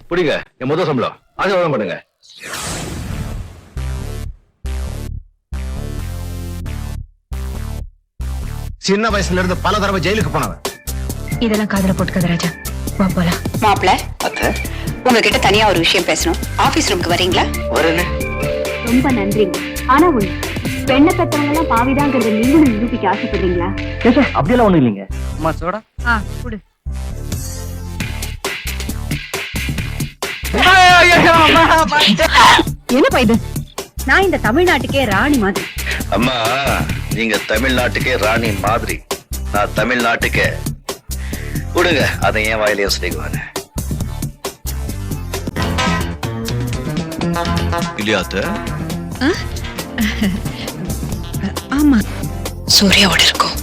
புடிங்க என் முதல் சம்பளம் ஆசீர்வாதம் பண்ணுங்க. சின்ன வயசுல இருந்து பல தடவை ஜெயிலுக்கு போனவன். இதெல்லாம் காதுல போட்டுக்காத ராஜா. வா போலாம். மாப்பிள்ள, அத்தை உங்ககிட்ட தனியா ஒரு விஷயம் பேசணும். ஆபீஸ் ரூமுக்கு வரீங்களா? வரேன்னு. ரொம்ப நன்றிங்க. ஆனா ஒண்ணு, பெண்ணை பெற்றவங்க எல்லாம் பாவிதாங்கிறத நீங்களும் நிரூபிக்க ஆசைப்படுறீங்களா? அப்படியெல்லாம் ஒண்ணும் இல்லைங்க. அம்மா சோடா. குடு. என்னப்பா இது? நான் இந்த தமிழ்நாட்டுக்கே ராணி மாதிரி. அம்மா நீங்க தமிழ்நாட்டுக்கே ராணி மாதிரி, நான் தமிழ்நாட்டுக்கே. கொடுங்க அதை என் வாயிலையும் சொல்லிக்குவாங்க. இல்லையாத்த? ஆமா, சூர்யாவோட இருக்கும்.